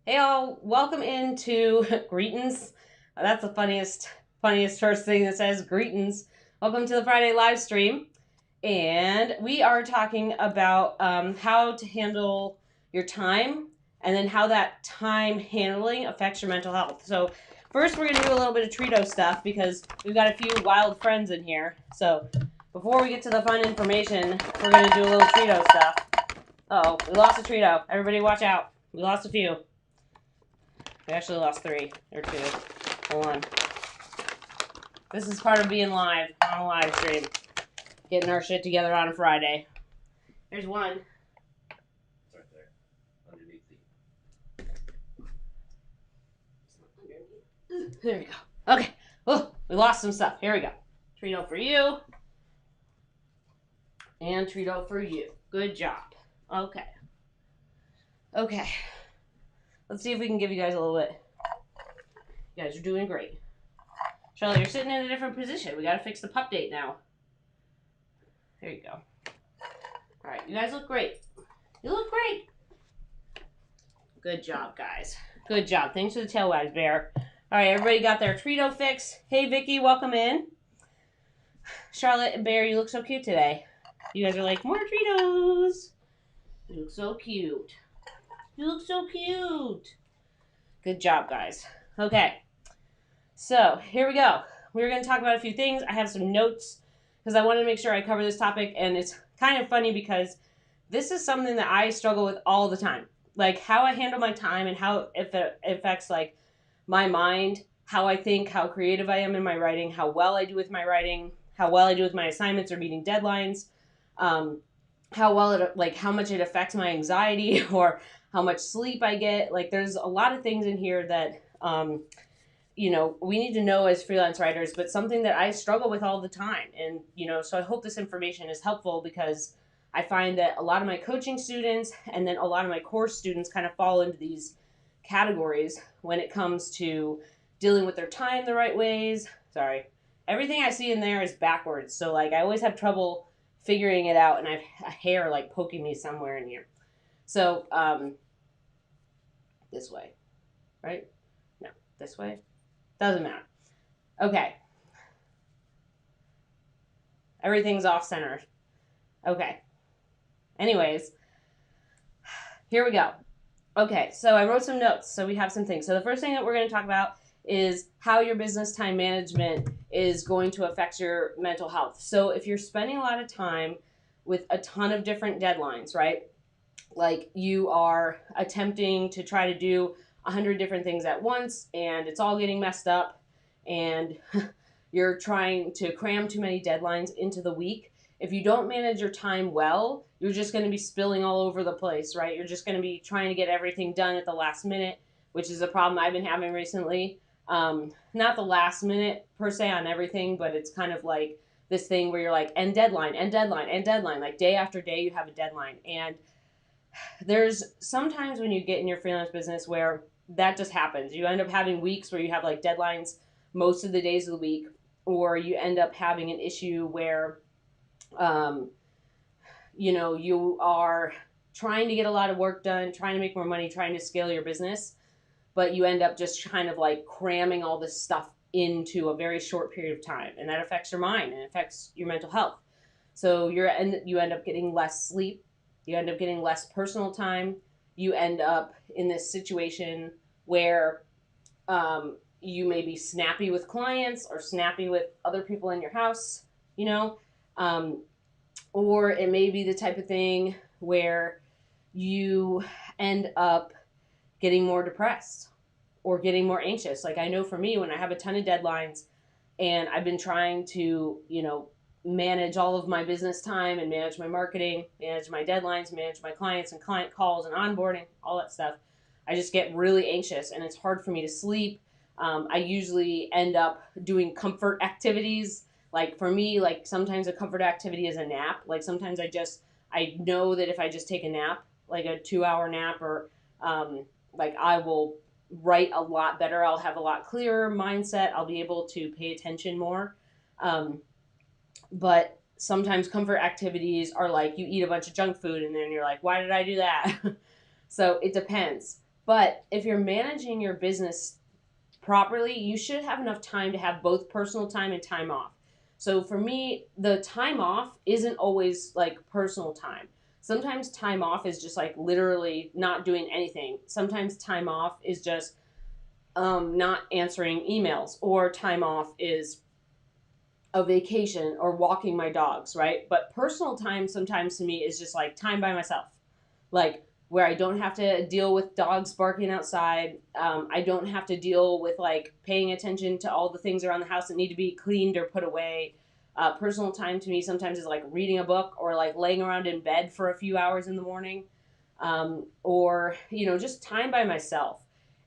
Hey all, welcome into greetings. That's the funniest first thing that says greetings. Welcome to the Friday live stream. And we are talking about how to handle your time and then how that time handling affects your mental health. So first we're going to do a little bit of Trito stuff because we've got a few wild friends in here. So before we get to the fun information, we're going to do a little Trito stuff. Uh-oh, we lost a Trito. Everybody watch out. We lost a few. We actually lost 3 or 2. Hold on. This is part of being live on a live stream. Getting our shit together on a Friday. There's one. It's right there. Underneath the... There we go. Okay. Oh, we lost some stuff. Here we go. Trito for you. And Trito for you. Good job. Okay. Okay. Let's see if we can give you guys a little bit. You guys are doing great. Charlotte, you're sitting in a different position. We gotta fix the pup date now. There you go. Alright, you guys look great. You look great. Good job, guys. Good job. Thanks for the tail wags, Bear. Alright, everybody got their Trito fix. Hey, Vicky, welcome in. Charlotte and Bear, you look so cute today. You guys are like, more Tritos. You look so cute. You look so cute. Good job, guys. Okay. So, here we go. We're going to talk about a few things. I have some notes because I wanted to make sure I cover this topic, and it's kind of funny because this is something that I struggle with all the time. Like, how I handle my time and how it affects, like, my mind, how I think, how creative I am in my writing, how well I do with my writing, how well I do with my assignments or meeting deadlines, how well it, like, how much it affects my anxiety or how much sleep I get. Like, there's a lot of things in here that, you know, we need to know as freelance writers, but something that I struggle with all the time. And, you know, so I hope this information is helpful because I find that a lot of my coaching students and then a lot of my course students kind of fall into these categories when it comes to dealing with their time the right ways. Sorry. Everything I see in there is backwards. So, like, I always have trouble figuring it out, and I have a hair, like, poking me somewhere in here. So, this way, right? No, this way. Doesn't matter. Okay. Everything's off center. Okay. Anyways, here we go. Okay, so I wrote some notes, so we have some things. So the first thing that we're going to talk about is how your business time management is going to affect your mental health. So if you're spending a lot of time with a ton of different deadlines, right? Like you are attempting to try to do 100 different things at once and it's all getting messed up and you're trying to cram too many deadlines into the week. If you don't manage your time well, you're just going to be spilling all over the place, right? You're just going to be trying to get everything done at the last minute, which is a problem I've been having recently. Not the last minute per se on everything, but it's kind of like this thing where you're like, end deadline, end deadline, end deadline. Like day after day, you have a deadline. And there's sometimes when you get in your freelance business where that just happens. You end up having weeks where you have like deadlines most of the days of the week, or you end up having an issue where you know, you are trying to get a lot of work done, trying to make more money, trying to scale your business, but you end up just kind of like cramming all this stuff into a very short period of time, and that affects your mind and affects your mental health. So you end up getting less sleep, you end up getting less personal time, you end up in this situation where you may be snappy with clients or snappy with other people in your house, you know, or it may be the type of thing where you end up getting more depressed or getting more anxious. Like I know for me, when I have a ton of deadlines and I've been trying to, you know, manage all of my business time and manage my marketing, manage my deadlines, manage my clients and client calls and onboarding, all that stuff, I just get really anxious and it's hard for me to sleep. I usually end up doing comfort activities. Like for me, like sometimes a comfort activity is a nap. Like sometimes I know that if I just take a nap, like a 2-hour nap, or like I will write a lot better. I'll have a lot clearer mindset. I'll be able to pay attention more. But sometimes comfort activities are like you eat a bunch of junk food and then you're like, why did I do that? So it depends. But if you're managing your business properly, you should have enough time to have both personal time and time off. So for me, the time off isn't always like personal time. Sometimes time off is just like literally not doing anything. Sometimes time off is just not answering emails, or time off is a vacation or walking my dogs, right? But personal time sometimes to me is just like time by myself, like where I don't have to deal with dogs barking outside. I don't have to deal with like paying attention to all the things around the house that need to be cleaned or put away. Personal time to me sometimes is like reading a book or like laying around in bed for a few hours in the morning, or, just time by myself.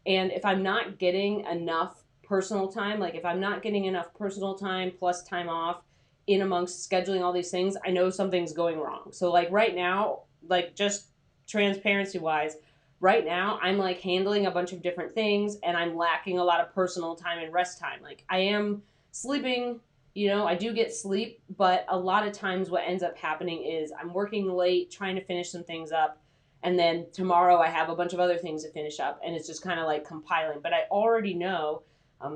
And if I'm not getting enough personal time, like if I'm not getting enough personal time plus time off in amongst scheduling all these things, I know something's going wrong. So, like right now, like just transparency wise, right now, I'm like handling a bunch of different things and I'm lacking a lot of personal time and rest time. Like I am sleeping. I do get sleep, but a lot of times what ends up happening is I'm working late trying to finish some things up, and then tomorrow I have a bunch of other things to finish up, and it's just kind of like compiling. But I already know,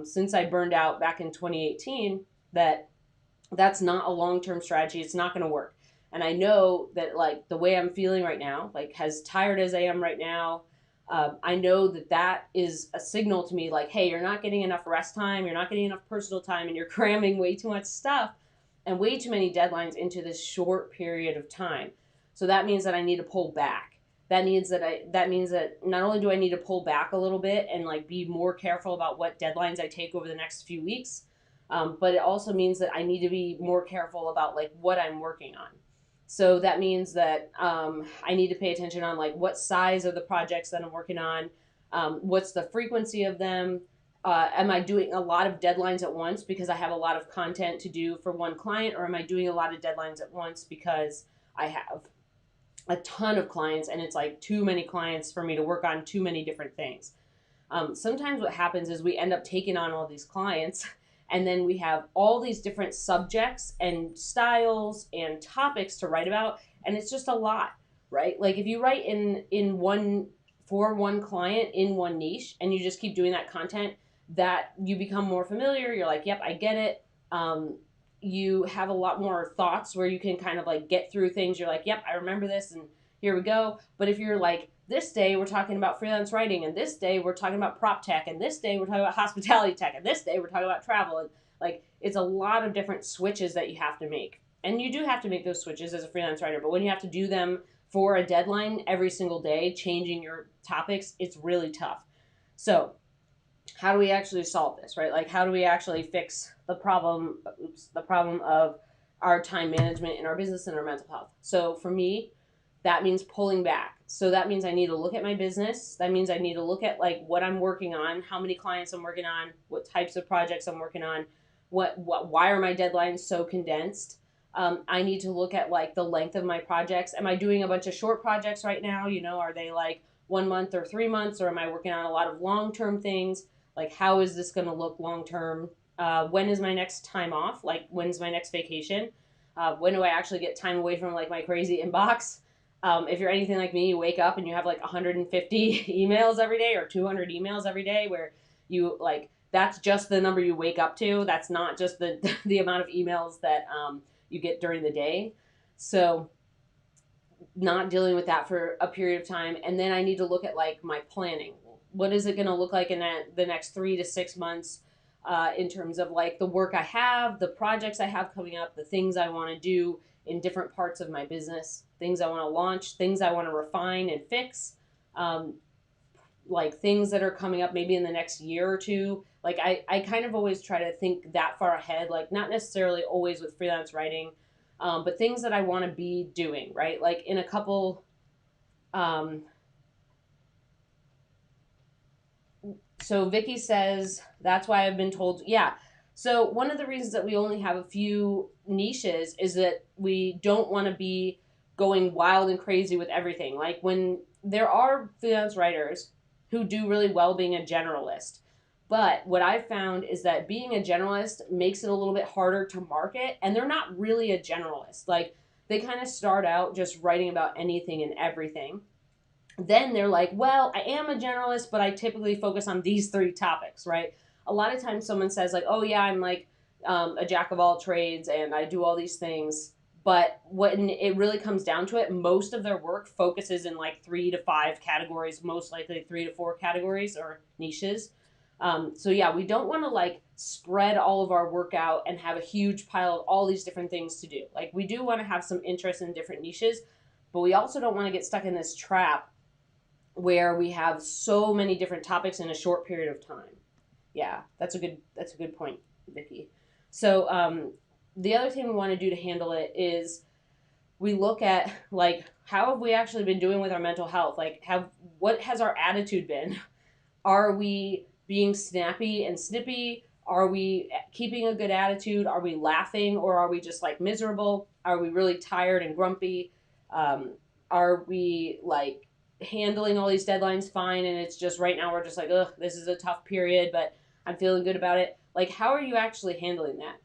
since I burned out back in 2018, that that's not a long-term strategy. It's not going to work. And I know that like the way I'm feeling right now, like as tired as I am right now, I know that that is a signal to me like, hey, you're not getting enough rest time, you're not getting enough personal time, and you're cramming way too much stuff and way too many deadlines into this short period of time. So that means that I need to pull back. That means that not only do I need to pull back a little bit and like be more careful about what deadlines I take over the next few weeks, but it also means that I need to be more careful about like what I'm working on. So that means that I need to pay attention on like what size of the projects that I'm working on, what's the frequency of them. Am I doing a lot of deadlines at once because I have a lot of content to do for one client, or am I doing a lot of deadlines at once because I have a ton of clients and it's like too many clients for me to work on too many different things? Sometimes what happens is we end up taking on all these clients and then we have all these different subjects and styles and topics to write about, and it's just a lot, right? Like if you write in one for one client in one niche and you just keep doing that content, that you become more familiar, you're like, yep, I get it. You have a lot more thoughts where you can kind of like get through things. You're like, yep, I remember this and here we go. But if you're like, this day we're talking about freelance writing, and this day we're talking about prop tech, and this day we're talking about hospitality tech, and this day we're talking about travel, and like it's a lot of different switches that you have to make. And you do have to make those switches as a freelance writer, but when you have to do them for a deadline every single day, changing your topics, it's really tough. So how do we actually solve this, right? Like how do we actually fix the problem of our time management in our business and our mental health? So for me, that means pulling back. So that means I need to look at my business. That means I need to look at like what I'm working on, how many clients I'm working on, what types of projects I'm working on, why are my deadlines so condensed? I need to look at like the length of my projects. Am I doing a bunch of short projects right now? Are they like 1 month or 3 months, or am I working on a lot of long-term things? Like, how is this going to look long-term? When is my next time off? Like, when's my next vacation? When do I actually get time away from like my crazy inbox? If you're anything like me, you wake up and you have like 150 emails every day or 200 emails every day, where you like, that's just the number you wake up to. That's not just the amount of emails that you get during the day. So not dealing with that for a period of time. And then I need to look at like my planning. What is it going to look like in the next 3 to 6 months, in terms of like the work I have, the projects I have coming up, the things I want to do in different parts of my business, things I want to launch, things I want to refine and fix, like things that are coming up maybe in the next year or two. Like I kind of always try to think that far ahead, like not necessarily always with freelance writing, but things that I want to be doing, right? Like in a couple, so Vicky says, that's why I've been told, yeah. So one of the reasons that we only have a few niches is that we don't want to be going wild and crazy with everything. Like when there are freelance writers who do really well being a generalist. But what I've found is that being a generalist makes it a little bit harder to market, and they're not really a generalist. Like they kind of start out just writing about anything and everything. then they're like, well, I am a generalist, but I typically focus on these 3 topics, right? A lot of times someone says, like, oh, yeah, I'm like a jack of all trades and I do all these things. But when it really comes down to it, most of their work focuses in like 3 to 5 categories, most likely 3 to 4 categories or niches. So yeah, we don't want to like spread all of our work out and have a huge pile of all these different things to do. Like we do want to have some interest in different niches, but we also don't want to get stuck in this trap where we have so many different topics in a short period of time. Yeah, that's a good point, Vicky. So the other thing we want to do to handle it is we look at like how have we actually been doing with our mental health? Like have what has our attitude been? Are we being snappy and snippy? Are we keeping a good attitude? Are we laughing or are we just like miserable? Are we really tired and grumpy? Um, are we like handling all these deadlines fine and it's just right now we're just like, ugh, this is a tough period, but I'm feeling good about it? Like, how are you actually handling that?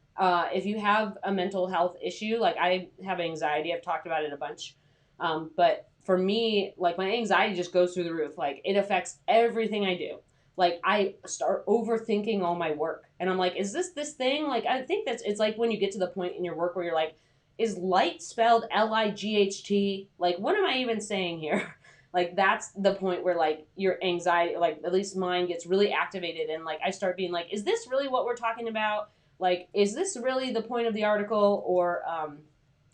If you have a mental health issue, like I have anxiety, I've talked about it a bunch. But for me, like my anxiety just goes through the roof. Like it affects everything I do. Like I start overthinking all my work, and I'm like, is this thing? Like I think that's it's like when you get to the point in your work where you're like, is light spelled Light? Like what am I even saying here? Like that's the point where like your anxiety, like at least mine, gets really activated, and like I start being like, is this really what we're talking about? Like, is this really the point of the article? Or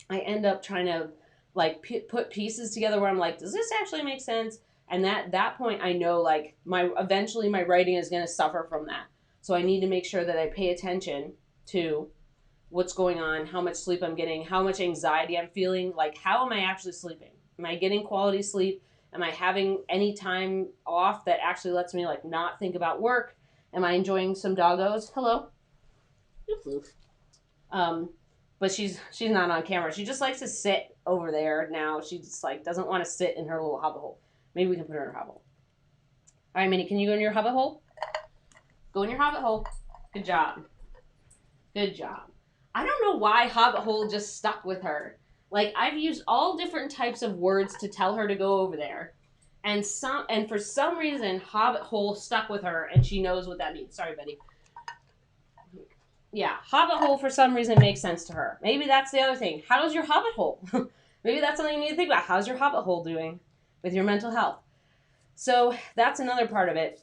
I end up trying to like put pieces together where I'm like, does this actually make sense? And that point, I know like my eventually my writing is going to suffer from that. So I need to make sure that I pay attention to what's going on, how much sleep I'm getting, how much anxiety I'm feeling. Like, how am I actually sleeping? Am I getting quality sleep? Am I having any time off that actually lets me like not think about work? Am I enjoying some doggos? Hello. Um, but she's not on camera. She just likes to sit over there now. She just like doesn't want to sit in her little hobbit hole. Maybe we can put her in her hobbit hole. All right, Minnie, can you go in your hobbit hole? Go in your hobbit hole. Good job. Good job. I don't know why hobbit hole just stuck with her. Like I've used all different types of words to tell her to go over there. And for some reason hobbit hole stuck with her and she knows what that means. Sorry, Betty. Yeah, hobbit hole for some reason makes sense to her. Maybe that's the other thing. How's your hobbit hole? Maybe that's something you need to think about. How's your hobbit hole doing with your mental health? So that's another part of it.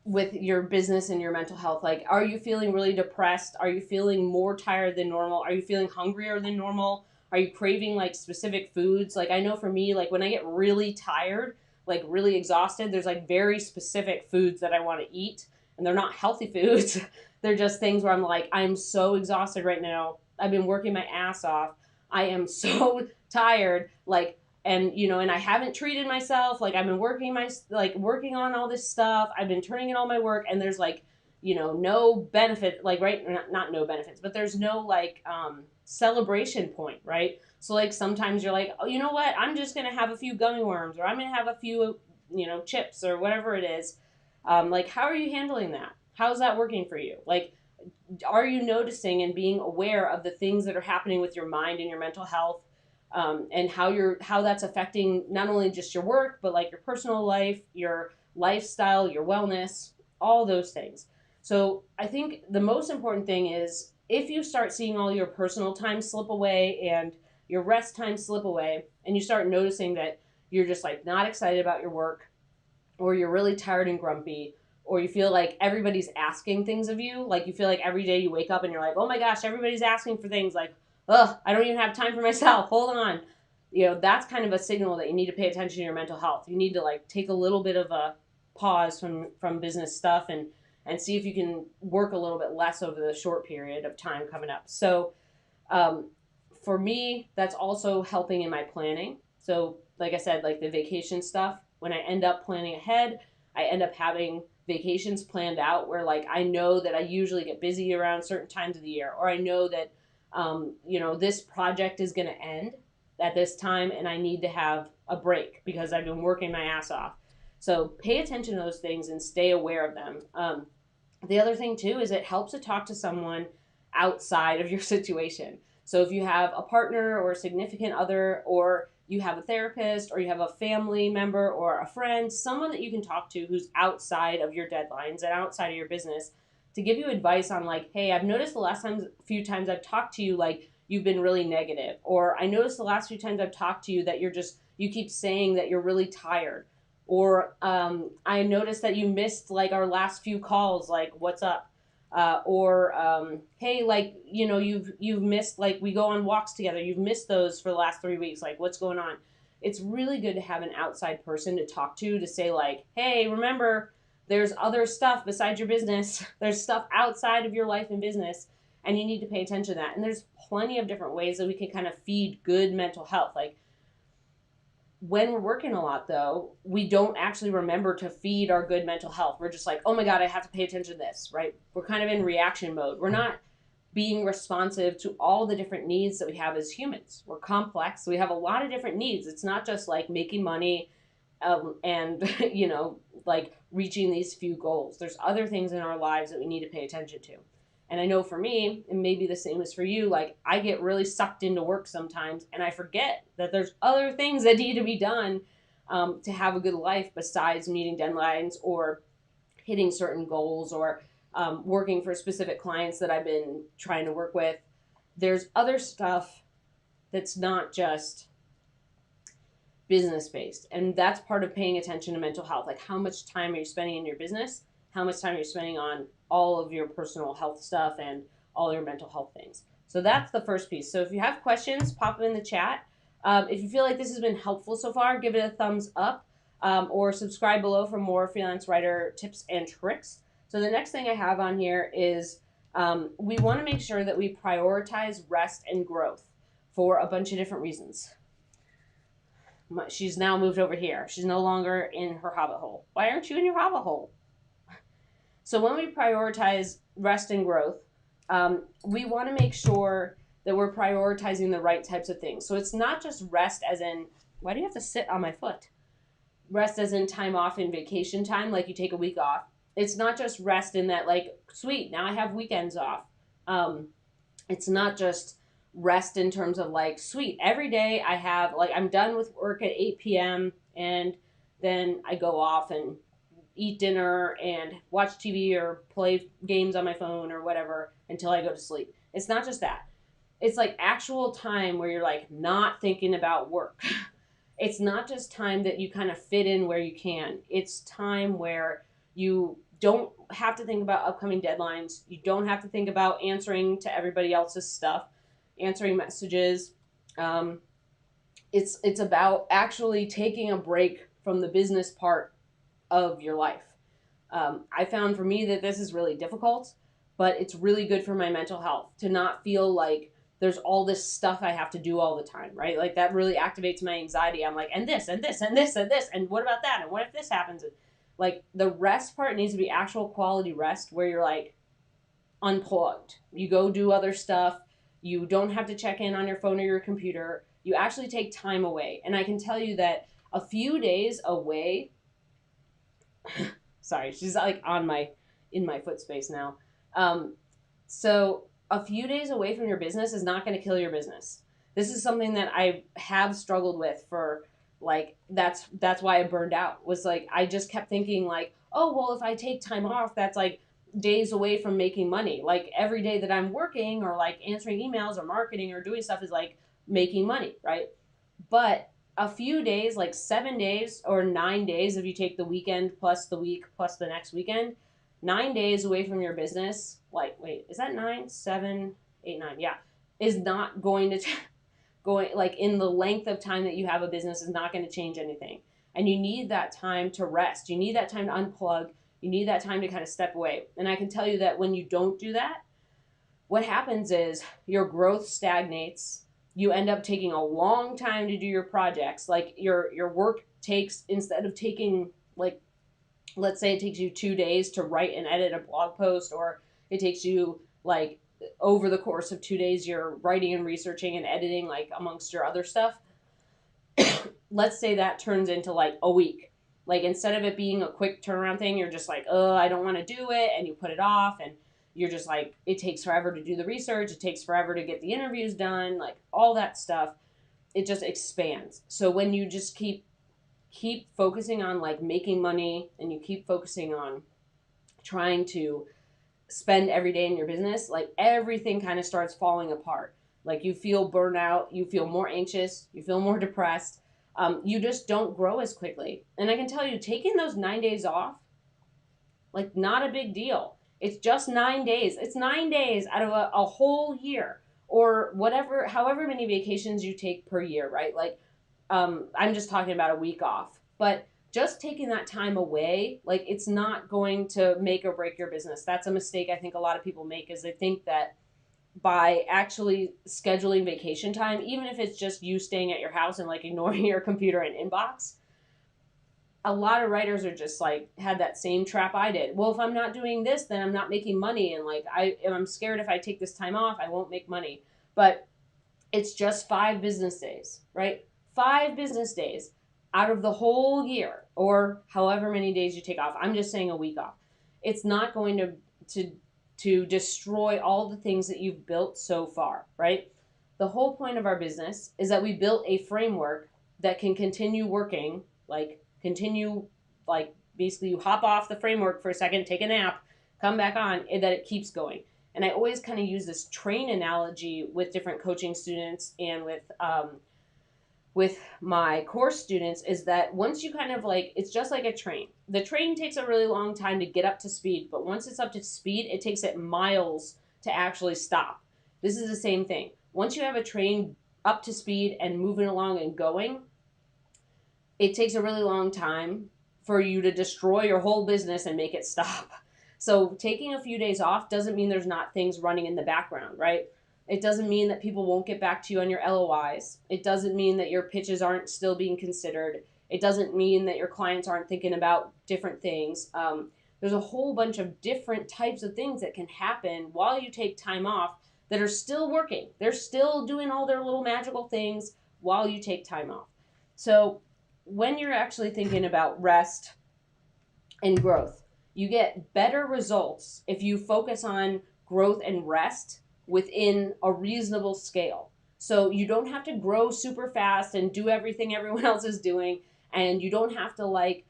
With your business and your mental health, like, are you feeling really depressed? Are you feeling more tired than normal? Are you feeling hungrier than normal? Are you craving like specific foods? Like I know for me, like when I get really tired, like really exhausted, there's like very specific foods that I want to eat, and they're not healthy foods. They're just things where I'm like, I'm so exhausted right now. I've been working my ass off. I am so tired. Like, and and I haven't treated myself. Like I've been working on all this stuff. I've been turning in all my work, and there's like no benefit, like, right, not no benefits, but there's no like celebration point, right? So like sometimes you're like, oh, you know what, I'm just gonna have a few gummy worms, or I'm gonna have a few chips or whatever it is. Like, how are you handling that? How's that working for you? Like, are you noticing and being aware of the things that are happening with your mind and your mental health, and how that's affecting not only just your work, but like your personal life, your lifestyle, your wellness, all those things. So I think the most important thing is if you start seeing all your personal time slip away and your rest time slip away, and you start noticing that you're just like not excited about your work, or you're really tired and grumpy, or you feel like everybody's asking things of you, like you feel like every day you wake up and you're like, oh my gosh, everybody's asking for things, like, ugh, I don't even have time for myself, hold on. That's kind of a signal that you need to pay attention to your mental health. You need to like take a little bit of a pause from business stuff and see if you can work a little bit less over the short period of time coming up. So um, for me, that's also helping in my planning. So like I said, like the vacation stuff, when I end up planning ahead, I end up having vacations planned out where like I know that I usually get busy around certain times of the year, or I know that this project is going to end at this time and I need to have a break because I've been working my ass off. So pay attention to those things and stay aware of them. The other thing too is it helps to talk to someone outside of your situation. So if you have a partner or a significant other, or you have a therapist or you have a family member or a friend, someone that you can talk to who's outside of your deadlines and outside of your business to give you advice on like, hey, I've noticed the last few times I've talked to you, like you've been really negative, or I noticed the last few times I've talked to you that you keep saying that you're really tired, or I noticed that you missed like our last few calls, like what's up, or hey, like you've missed, like we go on walks together, you've missed those for the last 3 weeks, like what's going on. It's really good to have an outside person to talk to say like, hey, remember there's other stuff besides your business. There's stuff outside of your life and business, and you need to pay attention to that. And there's plenty of different ways that we can kind of feed good mental health. Like when we're working a lot, though, we don't actually remember to feed our good mental health. We're just like, oh my God, I have to pay attention to this, right? We're kind of in reaction mode. We're not being responsive to all the different needs that we have as humans. We're complex. So we have a lot of different needs. It's not just like making money and, like reaching these few goals. There's other things in our lives that we need to pay attention to. And I know for me, and maybe the same as for you, like I get really sucked into work sometimes and I forget that there's other things that need to be done to have a good life besides meeting deadlines or hitting certain goals or working for specific clients that I've been trying to work with. There's other stuff that's not just business based. And that's part of paying attention to mental health. Like how much time are you spending in your business? How much time are you spending on all of your personal health stuff and all your mental health things? So that's the first piece. So if you have questions, pop them in the chat. If you feel like this has been helpful so far, give it a thumbs up or subscribe below for more freelance writer tips and tricks. So the next thing I have on here is we want to make sure that we prioritize rest and growth for a bunch of different reasons. She's now moved over here. She's no longer in her hobbit hole. Why aren't you in your hobbit hole? So when we prioritize rest and growth, we want to make sure that we're prioritizing the right types of things. So it's not just rest as in, why do you have to sit on my foot? Rest as in time off in vacation time, like you take a week off. It's not just rest in that, like, sweet, now I have weekends off. It's not just rest in terms of like, sweet, every day I have, like, I'm done with work at 8 p.m. and then I go off and eat dinner and watch TV or play games on my phone or whatever until I go to sleep. It's not just that. It's like actual time where you're like not thinking about work. It's not just time that you kind of fit in where you can. It's time where you don't have to think about upcoming deadlines. You don't have to think about answering to everybody else's stuff, answering messages. It's about actually taking a break from the business part of your life. I found for me that this is really difficult, but it's really good for my mental health to not feel like there's all this stuff I have to do all the time, right? Like that really activates my anxiety. I'm like, and this, and this, and this, and this, and what about that? And what if this happens? Like the rest part needs to be actual quality rest where you're like unplugged. You go do other stuff. You don't have to check in on your phone or your computer. You actually take time away. And I can tell you that a few days away, sorry, she's like in my foot space now. So a few days away from your business is not going to kill your business. This is something that I have struggled with for like, that's why I burned out, was like, I just kept thinking like, oh, well, if I take time off, that's like days away from making money. Like every day that I'm working or like answering emails or marketing or doing stuff is like making money, right? But a few days, like 7 days or 9 days, if you take the weekend plus the week plus the next weekend, 9 days away from your business, like, wait, is that 9, 7, 8, 9? Yeah, is not going to, going like in the length of time that you have a business is not going to change anything. And you need that time to rest. You need that time to unplug. You need that time to kind of step away. And I can tell you that when you don't do that, what happens is your growth stagnates. You end up taking a long time to do your projects. Like your work takes, instead of taking like, let's say it takes you 2 days to write and edit a blog post, or it takes you like over the course of 2 days, you're writing and researching and editing like amongst your other stuff. Let's say that turns into like a week. Like instead of it being a quick turnaround thing, you're just like, oh, I don't want to do it. And you put it off and you're just like, it takes forever to do the research. It takes forever to get the interviews done, like all that stuff. it just expands. So when you just keep focusing on like making money, and you keep focusing on trying to spend every day in your business, like everything kind of starts falling apart. Like you feel burnout, you feel more anxious, you feel more depressed. You just don't grow as quickly. And I can tell you, taking those 9 days off, like not a big deal. It's just 9 days. It's 9 days out of a whole year, or whatever, however many vacations you take per year, right? Like, I'm just talking about a week off, but just taking that time away, like it's not going to make or break your business. That's a mistake I think a lot of people make, is they think that by actually scheduling vacation time, even if it's just you staying at your house and like ignoring your computer and inbox, a lot of writers are just like had that same trap I did. Well, if I'm not doing this, then I'm not making money, and like I'm scared if I take this time off, I won't make money. But it's just 5 business days, right? 5 business days out of the whole year, or however many days you take off. I'm just saying a week off. It's not going to to destroy all the things that you've built so far, right? The whole point of our business is that we built a framework that can continue working, like continue, like basically you hop off the framework for a second, take a nap, come back on, and that it keeps going. And I always kind of use this train analogy with different coaching students, and with my course students, is that once you kind of like, it's just like a train. The train takes a really long time to get up to speed, but once it's up to speed, it takes it miles to actually stop. This is the same thing. Once you have a train up to speed and moving along and going, it takes a really long time for you to destroy your whole business and make it stop. So taking a few days off doesn't mean there's not things running in the background, right? It doesn't mean that people won't get back to you on your LOIs. It doesn't mean that your pitches aren't still being considered. It doesn't mean that your clients aren't thinking about different things. There's a whole bunch of different types of things that can happen while you take time off that are still working. They're still doing all their little magical things while you take time off. So when you're actually thinking about rest and growth, you get better results if you focus on growth and rest within a reasonable scale. So you don't have to grow super fast and do everything everyone else is doing, and you don't have to like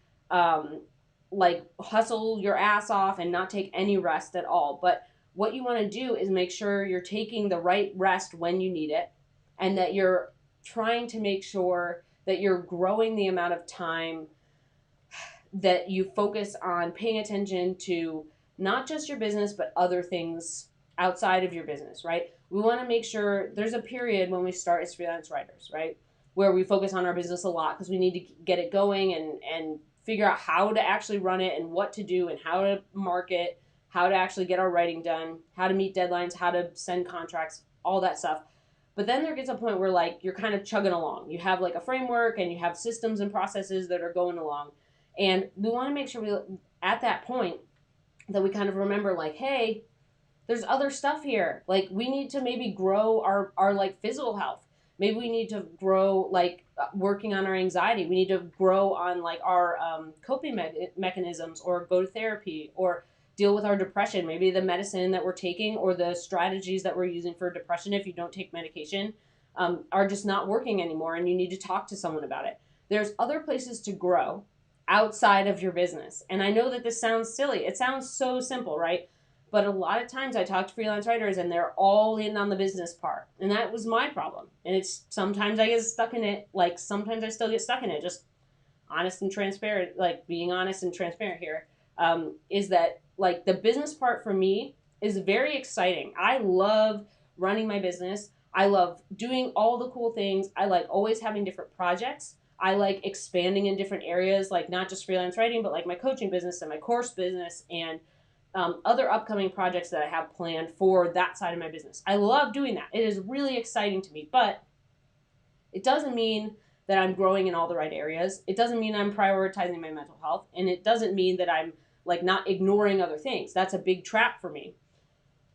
hustle your ass off and not take any rest at all. But what you want to do is make sure you're taking the right rest when you need it, and that you're trying to make sure that you're growing the amount of time that you focus on paying attention to not just your business, but other things outside of your business, right? We want to make sure there's a period when we start as freelance writers, right? Where we focus on our business a lot because we need to get it going and figure out how to actually run it and what to do and how to market, how to actually get our writing done, how to meet deadlines, how to send contracts, all that stuff. But then there gets a point where like you're kind of chugging along. You have like a framework and you have systems and processes that are going along. And we want to make sure we, at that point, that we kind of remember like, hey, there's other stuff here. Like we need to maybe grow our like physical health. Maybe we need to grow like working on our anxiety. We need to grow on like our coping mechanisms, or go to therapy, or deal with our depression. Maybe the medicine that we're taking or the strategies that we're using for depression, if you don't take medication, are just not working anymore, and you need to talk to someone about it. There's other places to grow outside of your business. And I know that this sounds silly. It sounds so simple, right? But a lot of times I talk to freelance writers and they're all in on the business part. And that was my problem. And it's sometimes I get stuck in it. Like sometimes I still get stuck in it. Just honest and transparent, like being honest and transparent here, is that like the business part for me is very exciting. I love running my business. I love doing all the cool things. I like always having different projects. I like expanding in different areas, like not just freelance writing, but like my coaching business and my course business, and other upcoming projects that I have planned for that side of my business. I love doing that. It is really exciting to me, but it doesn't mean that I'm growing in all the right areas. It doesn't mean I'm prioritizing my mental health, and it doesn't mean that I'm like not ignoring other things. That's a big trap for me.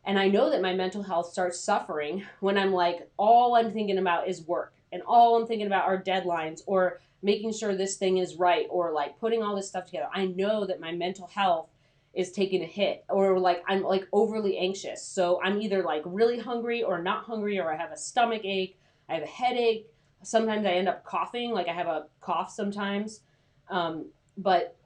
And I know that my mental health starts suffering when I'm like, all I'm thinking about is work, and all I'm thinking about are deadlines, or making sure this thing is right, or like putting all this stuff together. I know that my mental health is taking a hit, or like I'm like overly anxious. So I'm either like really hungry or not hungry, or I have a stomach ache, I have a headache, sometimes I end up coughing, like I have a cough sometimes. But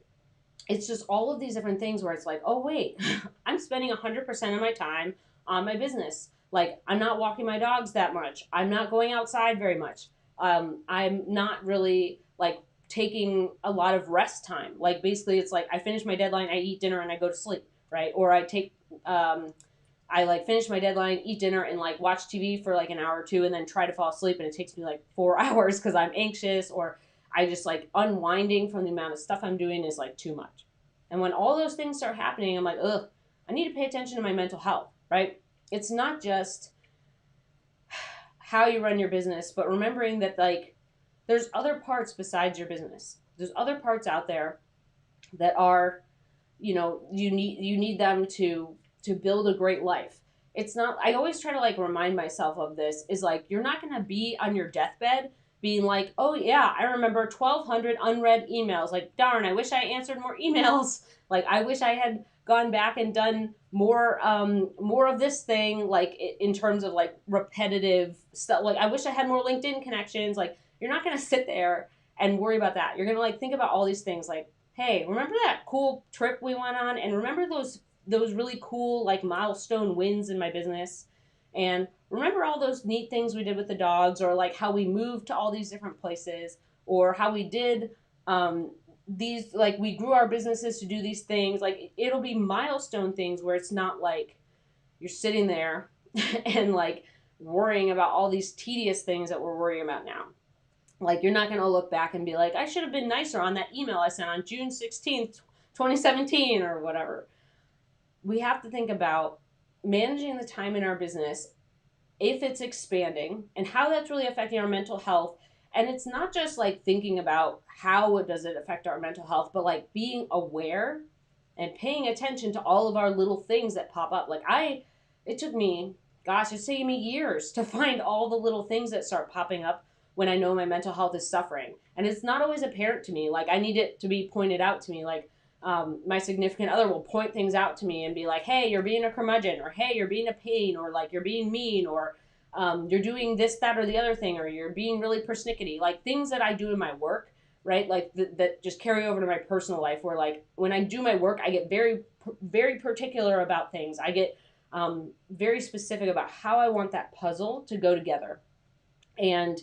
it's just all of these different things where it's like, oh, wait, I'm spending 100% of my time on my business. Like, I'm not walking my dogs that much. I'm not going outside very much. I'm not really like taking a lot of rest time. Like, basically, it's like I finish my deadline, I eat dinner, and I go to sleep, right? Or I like finish my deadline, eat dinner, and like watch TV for like an hour or two, and then try to fall asleep, and it takes me like 4 hours because I'm anxious, or I just like unwinding from the amount of stuff I'm doing is like too much. And when all those things start happening, I'm like, ugh, I need to pay attention to my mental health, right? It's not just how you run your business, but remembering that like there's other parts besides your business. There's other parts out there that are, you need them to build a great life. It's not, I always try to like remind myself of this, is like you're not going to be on your deathbed being like, oh yeah, I remember 1,200 unread emails, like darn, I wish I answered more emails. Like I wish I had gone back and done more of this thing, like in terms of like repetitive stuff. Like I wish I had more LinkedIn connections. Like you're not going to sit there and worry about that. You're going to like think about all these things, like, hey, remember that cool trip we went on, and remember those really cool like milestone wins in my business, and remember all those neat things we did with the dogs, or like how we moved to all these different places, or how we did these, like we grew our businesses to do these things. Like it'll be milestone things where it's not like you're sitting there and like worrying about all these tedious things that we're worrying about now. Like you're not going to look back and be like, I should have been nicer on that email I sent on June 16th, 2017 or whatever. We have to think about managing the time in our business, if it's expanding, and how that's really affecting our mental health. And it's not just like thinking about how does it affect our mental health, but like being aware and paying attention to all of our little things that pop up. Like it took me, gosh, it's taken me years to find all the little things that start popping up when I know my mental health is suffering. And it's not always apparent to me. Like I need it to be pointed out to me. Like my significant other will point things out to me and be like, hey, you're being a curmudgeon, or hey, you're being a pain, or like you're being mean, or you're doing this, that, or the other thing, or you're being really persnickety. Like things that I do in my work, right? Like that just carry over to my personal life, where like when I do my work, I get very, very particular about things. I get very specific about how I want that puzzle to go together. And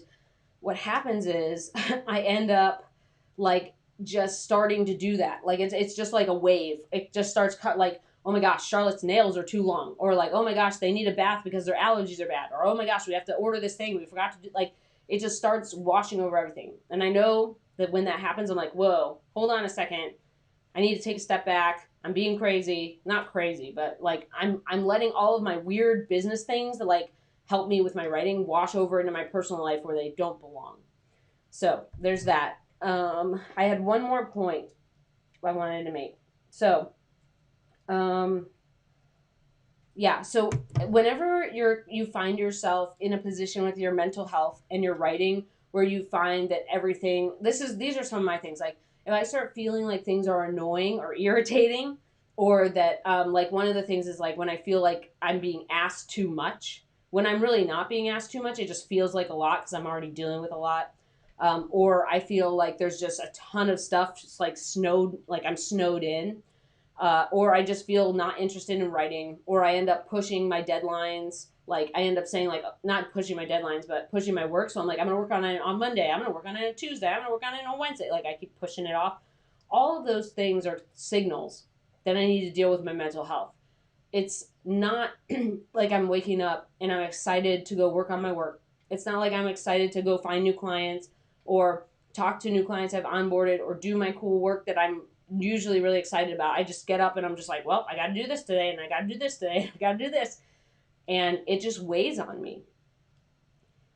what happens is I end up like just starting to do that. Like it's just like a wave. It just starts like, oh my gosh, Charlotte's nails are too long, or like, oh my gosh, they need a bath because their allergies are bad, or oh my gosh, we have to order this thing we forgot to do. Like it just starts washing over everything. And I know that when that happens, I'm like, whoa, hold on a second. I need to take a step back. I'm being crazy, not crazy, but like I'm letting all of my weird business things that like help me with my writing wash over into my personal life where they don't belong. So there's that. I had one more point I wanted to make. So, yeah. So whenever you find yourself in a position with your mental health and your writing where you find that everything, these are some of my things. Like if I start feeling like things are annoying or irritating, or that like one of the things is like when I feel like I'm being asked too much, when I'm really not being asked too much, it just feels like a lot because I'm already dealing with a lot. Or I feel like there's just a ton of stuff, just like I'm snowed in. Or I just feel not interested in writing, or I end up pushing my deadlines. Like I end up saying like not pushing my deadlines, but pushing my work. So I'm like, I'm gonna work on it on Monday. I'm gonna work on it on Tuesday. I'm gonna work on it on Wednesday. Like I keep pushing it off. All of those things are signals that I need to deal with my mental health. It's not like I'm waking up and I'm excited to go work on my work. It's not like I'm excited to go find new clients or talk to new clients I've onboarded or do my cool work that I'm usually really excited about. I just get up and I'm just like, well, I got to do this today, and I got to do this today, I got to do this. And it just weighs on me.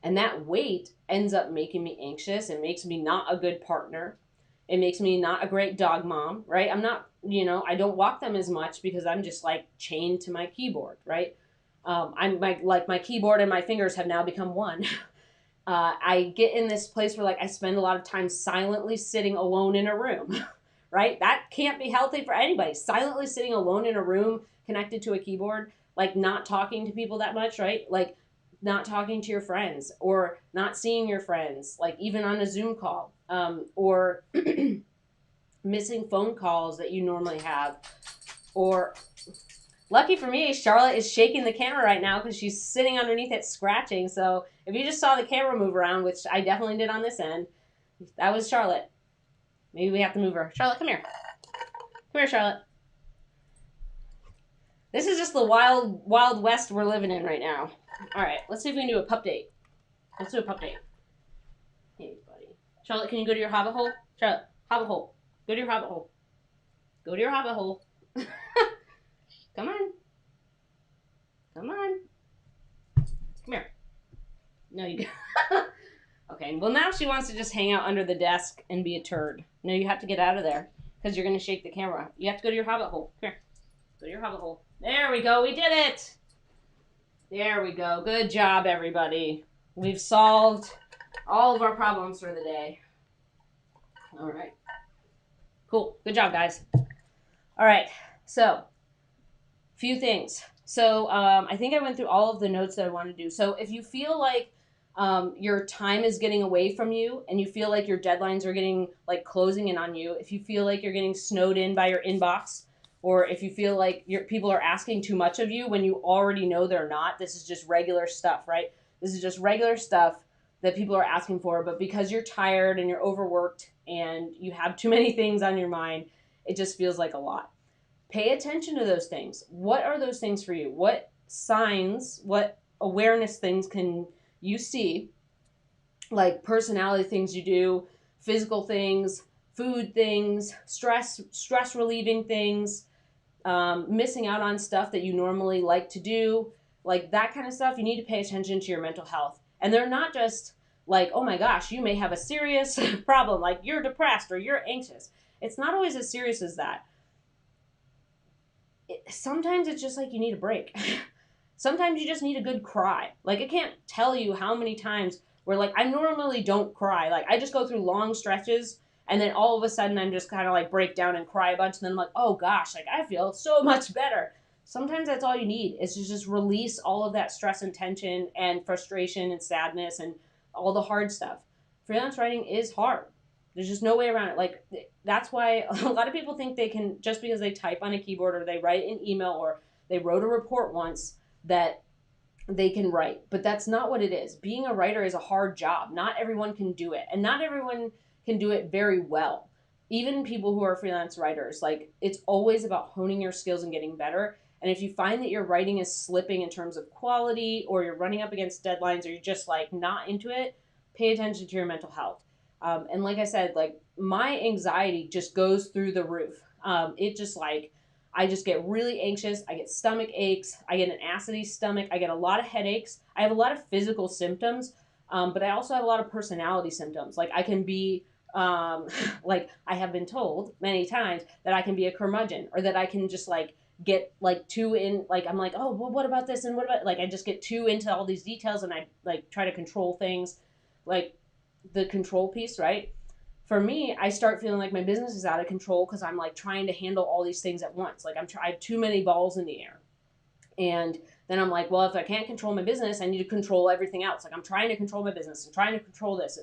And that weight ends up making me anxious. It makes me not a good partner. It makes me not a great dog mom, right? I'm not, I don't walk them as much because I'm just like chained to my keyboard, right? My keyboard and my fingers have now become one. I get in this place where like I spend a lot of time silently sitting alone in a room, right? That can't be healthy for anybody. Silently sitting alone in a room connected to a keyboard, like not talking to people that much, right? Like not talking to your friends or not seeing your friends, like even on a Zoom call, or missing phone calls that you normally have. Or lucky for me, Charlotte is shaking the camera right now because she's sitting underneath it scratching. So if you just saw the camera move around, which I definitely did on this end, that was Charlotte. Maybe we have to move her. Charlotte, come here. Come here, Charlotte. This is just the wild, wild west we're living in right now. All right, let's see if we can do a pup date. Let's do a pup date. Hey, buddy. Charlotte, can you go to your hobbit hole? Charlotte, hobbit hole. Go to your hobbit hole. Go to your hobbit hole. Come on. Come on. Come here. No, you go. Okay, well, now she wants to just hang out under the desk and be a turd. No, you have to get out of there because you're going to shake the camera. You have to go to your hobbit hole. Come here. Go to your hobbit hole. There we go. We did it. There we go. Good job, everybody. We've solved all of our problems for the day. All right. Cool. Good job, guys. All right. So, few things. So, I think I went through all of the notes that I want to do. So, if you feel like your time is getting away from you and you feel like your deadlines are getting like closing in on you, if you feel like you're getting snowed in by your inbox, or if you feel like people are asking too much of you when you already know they're not, this is just regular stuff, right? This is just regular stuff that people are asking for, but because you're tired and you're overworked and you have too many things on your mind, it just feels like a lot. Pay attention to those things. What are those things for you? What signs, what awareness things can you see, like personality things you do, physical things, food things, stress relieving things, missing out on stuff that you normally like to do, like that kind of stuff. You need to pay attention to your mental health. And they're not just like, oh my gosh, you may have a serious problem, like you're depressed or you're anxious. It's not always as serious as that. Sometimes it's just like you need a break. Sometimes you just need a good cry. Like I can't tell you how many times where like I normally don't cry. Like I just go through long stretches and then all of a sudden I'm just kind of like break down and cry a bunch and then I'm like, oh gosh, like I feel so much better. Sometimes that's all you need is to just release all of that stress and tension and frustration and sadness and all the hard stuff. Freelance writing is hard. There's just no way around it. Like that's why a lot of people think they can, just because they type on a keyboard or they write an email or they wrote a report once, that they can write. But that's not what it is. Being a writer is a hard job. Not everyone can do it. And not everyone can do it very well. Even people who are freelance writers, like it's always about honing your skills and getting better. And if you find that your writing is slipping in terms of quality or you're running up against deadlines or you're just like not into it, pay attention to your mental health. And like I said, like my anxiety just goes through the roof. It just like, I just get really anxious. I get stomach aches. I get an acidy stomach. I get a lot of headaches. I have a lot of physical symptoms, but I also have a lot of personality symptoms. Like I can be, like I have been told many times that I can be a curmudgeon or that I can just like get like too in, like I'm like, oh, well, what about this and what about, like I just get too into all these details and I like try to control things, like the control piece, right? For me, I start feeling like my business is out of control because I'm like trying to handle all these things at once. Like I have too many balls in the air. And then I'm like, well, if I can't control my business, I need to control everything else. Like I'm trying to control my business and trying to control this.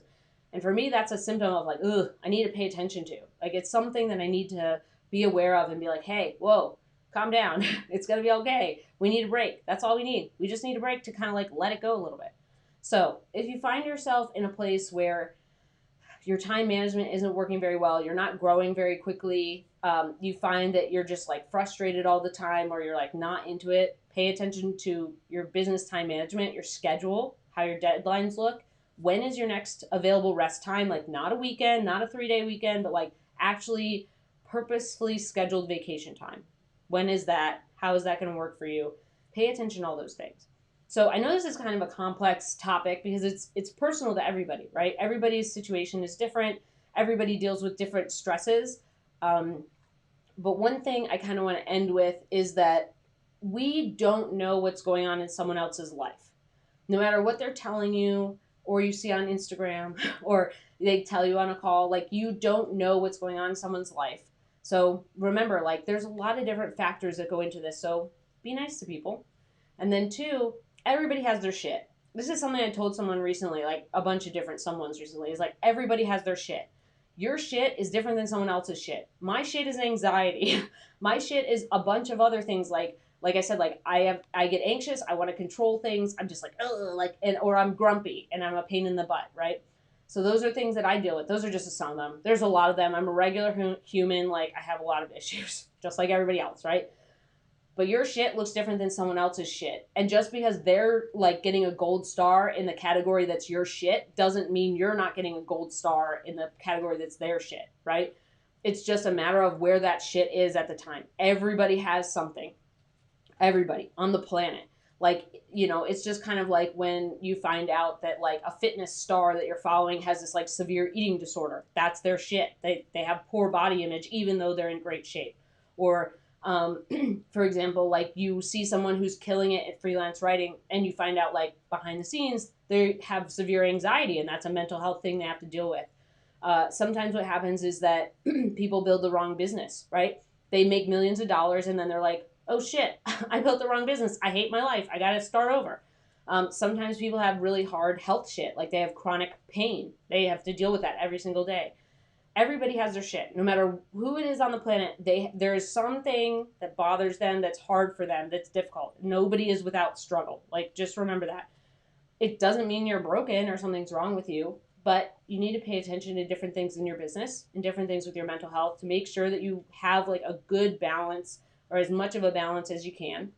And for me, that's a symptom of like, ugh, I need to pay attention to. Like it's something that I need to be aware of and be like, hey, whoa, calm down. It's going to be okay. We need a break. That's all we need. We just need a break to kind of like let it go a little bit. So if you find yourself in a place where your time management isn't working very well, you're not growing very quickly, you find that you're just like frustrated all the time or you're like not into it, pay attention to your business time management, your schedule, how your deadlines look. When is your next available rest time? Like not a weekend, not a 3-day weekend, but like actually purposefully scheduled vacation time. When is that? How is that going to work for you? Pay attention to all those things. So I know this is kind of a complex topic because it's personal to everybody, right? Everybody's situation is different. Everybody deals with different stresses. But one thing I kind of want to end with is that we don't know what's going on in someone else's life. No matter what they're telling you or you see on Instagram or they tell you on a call, like you don't know what's going on in someone's life. So remember, like there's a lot of different factors that go into this. So be nice to people. And then two, everybody has their shit. this is something I told someone recently, like a bunch of different someones recently, is like everybody has their shit. Your shit is different than someone else's shit. My shit is anxiety. My shit is a bunch of other things like I said, like I get anxious, I want to control things. I'm just like, oh, like, and or I'm grumpy and I'm a pain in the butt, right? So those are things that I deal with. Those are just some of them. There's a lot of them. I'm a regular human. Like I have a lot of issues, just like everybody else, right? But your shit looks different than someone else's shit. And just because they're like getting a gold star in the category that's your shit doesn't mean you're not getting a gold star in the category that's their shit, right? It's just a matter of where that shit is at the time. Everybody has something. Everybody on the planet. Like, you know, it's just kind of like when you find out that like a fitness star that you're following has this like severe eating disorder. That's their shit. They have poor body image even though they're in great shape. Or for example, like you see someone who's killing it at freelance writing and you find out like behind the scenes they have severe anxiety and that's a mental health thing they have to deal with. Sometimes what happens is that people build the wrong business, right? They make millions of dollars and then they're like, oh shit, I built the wrong business. I hate my life. I got to start over. Sometimes people have really hard health shit, like they have chronic pain. They have to deal with that every single day. Everybody has their shit. No matter who it is on the planet, there is something that bothers them, that's hard for them, that's difficult. Nobody is without struggle. Like, just remember that. It doesn't mean you're broken or something's wrong with you, but you need to pay attention to different things in your business and different things with your mental health to make sure that you have like a good balance or as much of a balance as you can.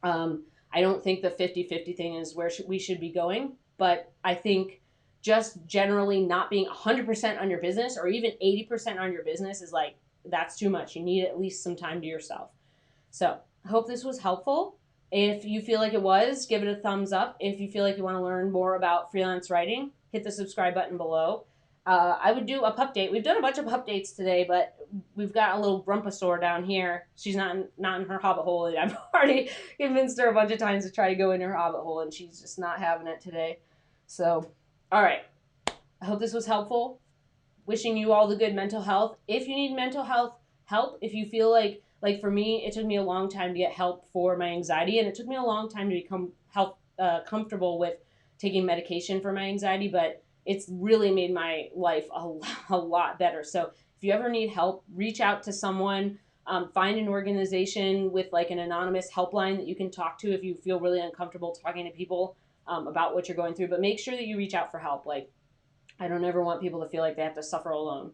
I don't think the 50-50 thing is where we should be going, but I think just generally not being 100% on your business or even 80% on your business is like, that's too much. You need at least some time to yourself. So I hope this was helpful. If you feel like it was, give it a thumbs up. If you feel like you want to learn more about freelance writing, hit the subscribe button below. I would do a pup date. We've done a bunch of pup dates today, but we've got a little Brumpasaur down here. She's not in her hobbit hole, and I've already convinced her a bunch of times to try to go in her hobbit hole, and she's just not having it today. So, all right. I hope this was helpful. Wishing you all the good mental health. If you need mental health help, if you feel like for me, it took me a long time to get help for my anxiety, and it took me a long time to become comfortable with taking medication for my anxiety, but it's really made my life a lot better. So if you ever need help, reach out to someone. Find an organization with like an anonymous helpline that you can talk to if you feel really uncomfortable talking to people about what you're going through. But make sure that you reach out for help. Like, I don't ever want people to feel like they have to suffer alone.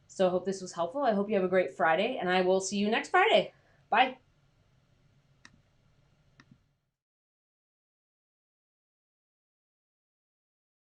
So I hope this was helpful. I hope you have a great Friday, and I will see you next Friday. Bye.